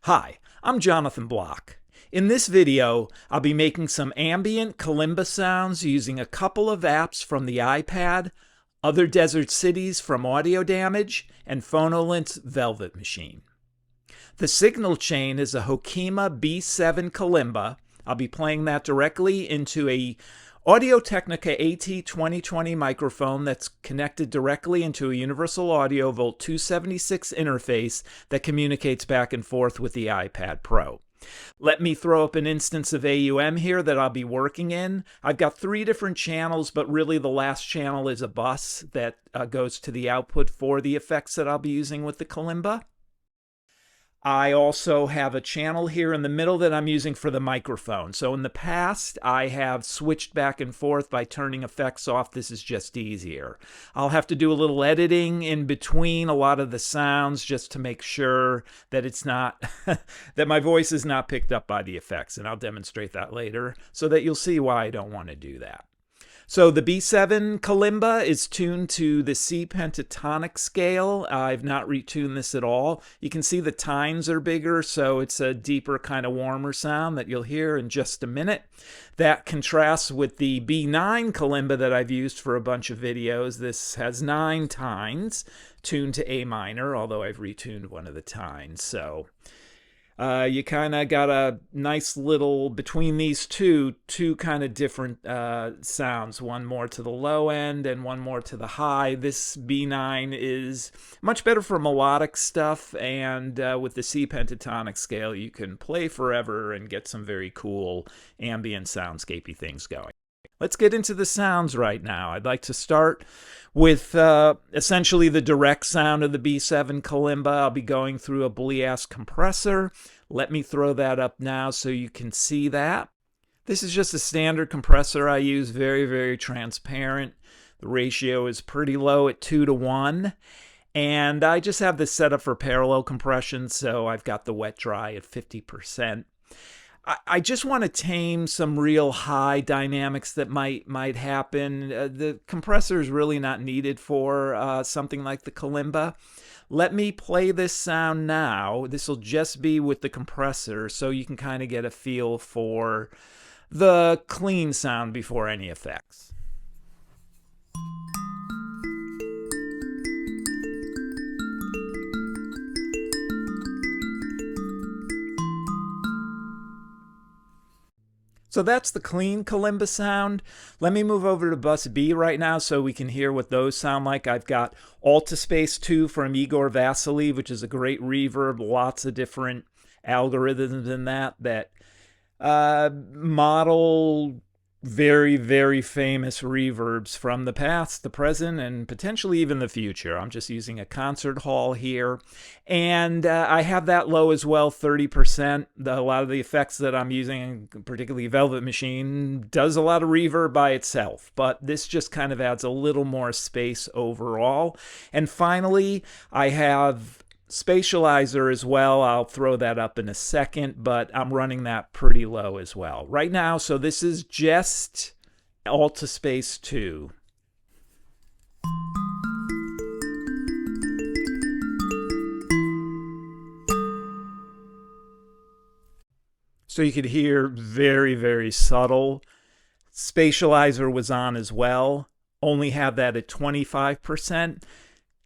Hi, I'm Jonathan Block. In this video, I'll be making some ambient kalimba sounds using a couple of apps from the iPad, Other Desert Cities from Audio Damage, and Phonolyth's Velvet Machine. The signal chain is a Hokema B7 kalimba. I'll be playing that directly into a Technica AT2020 microphone that's connected directly into a Universal Audio Volt 276 interface that communicates back and forth with the iPad Pro. Let me throw up an instance of AUM here that I'll be working in. I've got 3 different channels, but really the last channel is a bus that goes to the output for the effects that I'll be using with the kalimba. I also have a channel here in the middle that I'm using for the microphone. So in the past, I have switched back and forth by turning effects off. This is just easier. I'll have to do a little editing in between a lot of the sounds just to make sure that it's not, that my voice is not picked up by the effects. And I'll demonstrate that later so that you'll see why I don't want to do that. So the B7 kalimba is tuned to the C pentatonic scale. I've not retuned this at all. You can see the tines are bigger, so it's a deeper, kind of warmer sound that you'll hear in just a minute. That contrasts with the B9 kalimba that I've used for a bunch of videos. This has 9 tines tuned to A minor, although I've retuned one of the tines. So you kind of got a nice little, between these two kind of different sounds, one more to the low end and one more to the high. This B9 is much better for melodic stuff, and with the C pentatonic scale, you can play forever and get some very cool ambient soundscapey things going. Let's get into the sounds right now. I'd like to start with essentially the direct sound of the B7 kalimba. I'll be going through a Bleass compressor. Let me throw that up now so you can see that. This is just a standard compressor I use, very, very transparent. The ratio is pretty low at 2:1. And I just have this set up for parallel compression, so I've got the wet dry at 50%. I just want to tame some real high dynamics that might happen. The compressor is really not needed for something like the kalimba. Let me play this sound now. This will just be with the compressor, so you can kind of get a feel for the clean sound before any effects. So that's the clean kalimba sound. Let me move over to bus B right now so we can hear what those sound like. I've got AltiSpace 2 from Igor Vasiliev, which is a great reverb, lots of different algorithms in that model very, very famous reverbs from the past, the present, and potentially even the future. I'm just using a concert hall here. And I have that low as well, 30%. A lot of the effects that I'm using, particularly Velvet Machine, does a lot of reverb by itself. But this just kind of adds a little more space overall. And finally, I have Spatializer as well. I'll throw that up in a second, but I'm running that pretty low as well right now. So this is just AltiSpace 2. So you could hear very, very subtle. Spatializer was on as well. Only have that at 25%.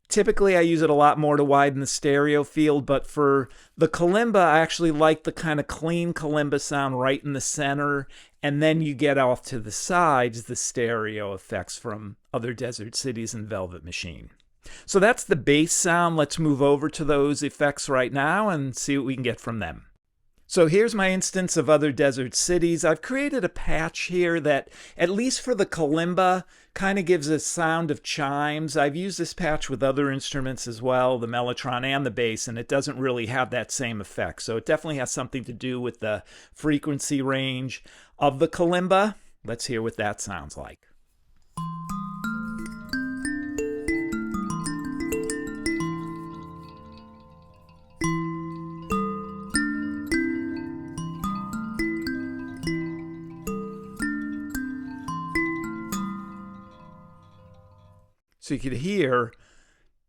Typically, I use it a lot more to widen the stereo field, but for the kalimba, I actually like the kind of clean kalimba sound right in the center, and then you get off to the sides the stereo effects from Other Desert Cities and Velvet Machine. So that's the bass sound. Let's move over to those effects right now and see what we can get from them. So here's my instance of Other Desert Cities. I've created a patch here that, at least for the kalimba, kind of gives a sound of chimes. I've used this patch with other instruments as well, the mellotron and the bass, and it doesn't really have that same effect. So it definitely has something to do with the frequency range of the kalimba. Let's hear what that sounds like. So you could hear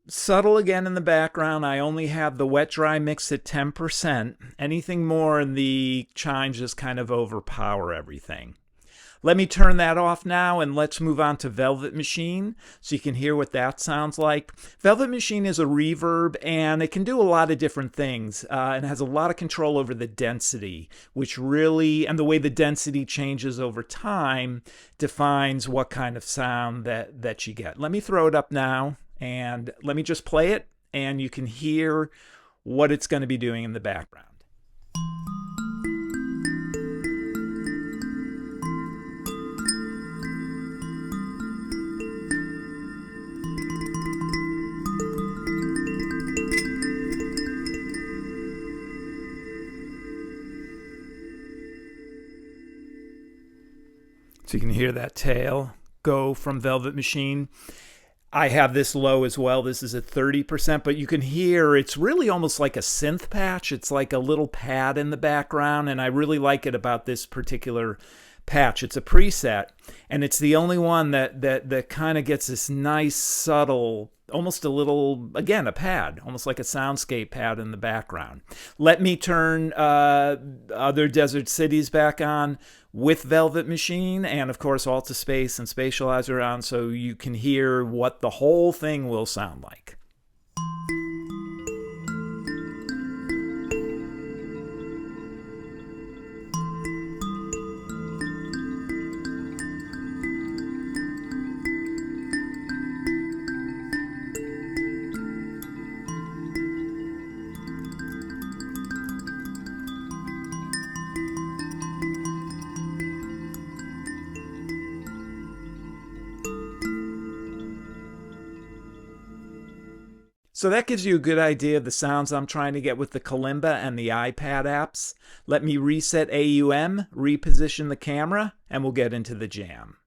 Subtle again in the background. I only have the wet dry mix at 10%. Anything more and the chimes just kind of overpower everything. Let me turn that off now and let's move on to Velvet Machine so you can hear what that sounds like. Velvet Machine is a reverb and it can do a lot of different things and has a lot of control over the density, which really, and the way the density changes over time defines what kind of sound that you get. Let me throw it up now and let me just play it and you can hear what it's going to be doing in the background. So you can hear that tail go from Velvet Machine. I have this low as well. This is at 30%, but you can hear it's really almost like a synth patch. It's like a little pad in the background, and I really like it about this particular patch. It's a preset, and it's the only one that kind of gets this nice, subtle, almost a little, again, a pad, almost like a soundscape pad in the background. Let me turn Other Desert Cities back on with Velvet Machine and, of course, AltiSpace and Spatializer on so you can hear what the whole thing will sound like. So that gives you a good idea of the sounds I'm trying to get with the Kalimba and the iPad apps. Let me reset AUM, reposition the camera, and we'll get into the jam.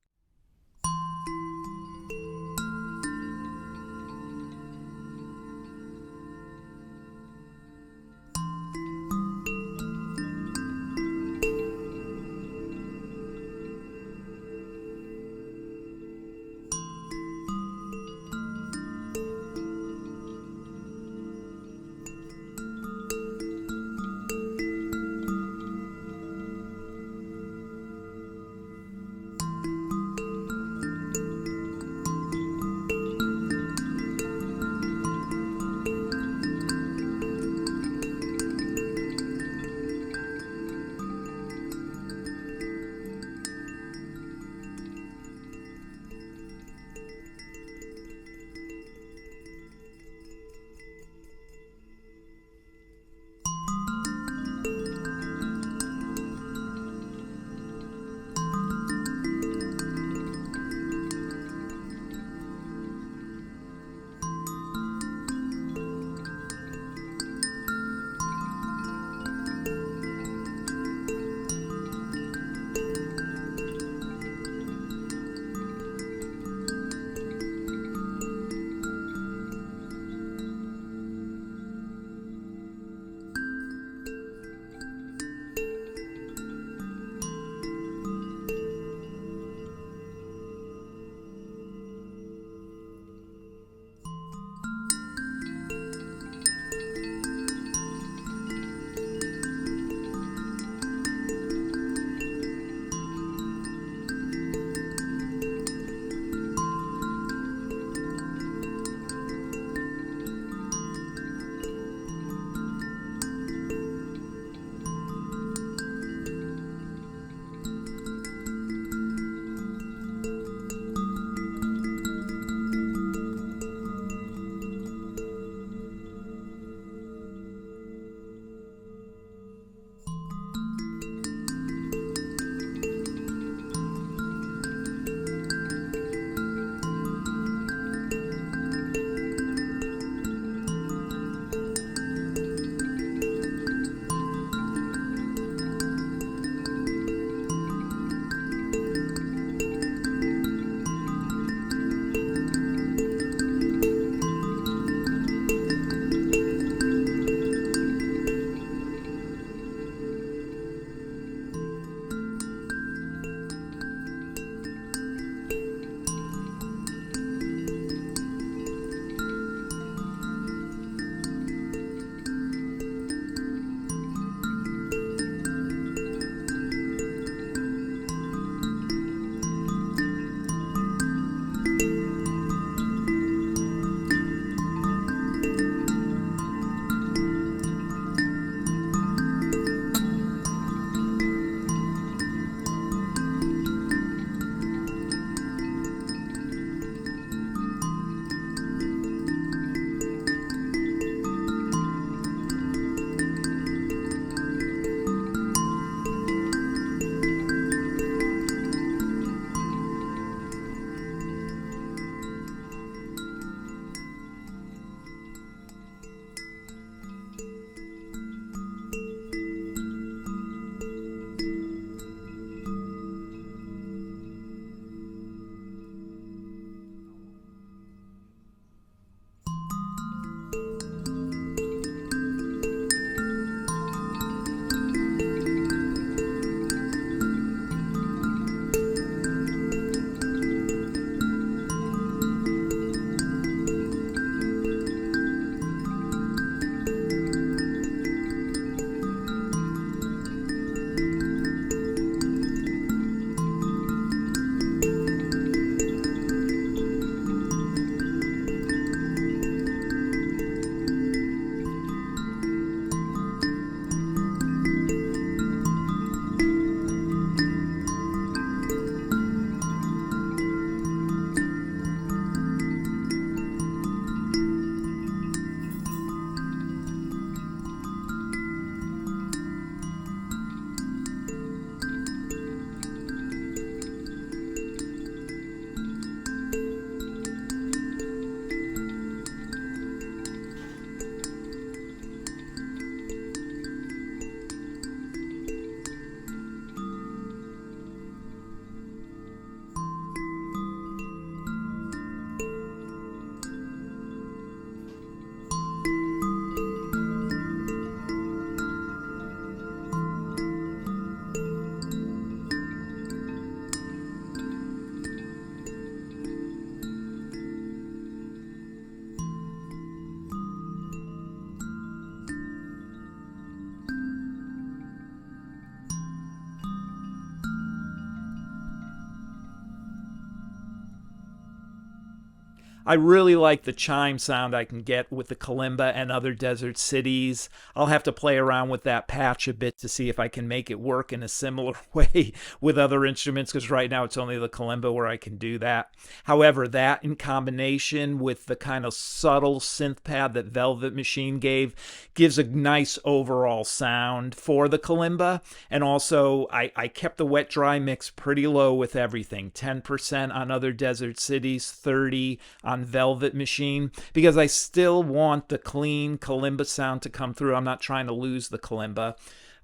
I really like the chime sound I can get with the kalimba and other desert cities. I'll have to play around with that patch a bit to see if I can make it work in a similar way with other instruments, because right now it's only the kalimba where I can do that. However, that in combination with the kind of subtle synth pad that Velvet Machine gave gives a nice overall sound for the kalimba. And also, I kept the wet-dry mix pretty low with everything, 10% on other desert cities, 30 on Velvet Machine, because I still want the clean kalimba sound to come through. I'm not trying to lose the kalimba.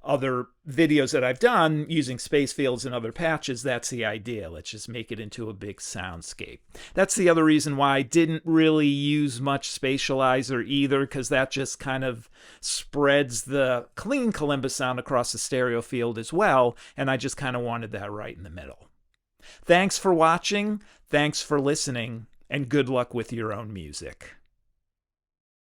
Other videos that I've done using space fields and other patches, that's the idea. Let's just make it into a big soundscape. That's the other reason why I didn't really use much Spatializer either, because that just kind of spreads the clean kalimba sound across the stereo field as well, and I just kind of wanted that right in the middle. Thanks for watching, thanks for listening, and good luck with your own music.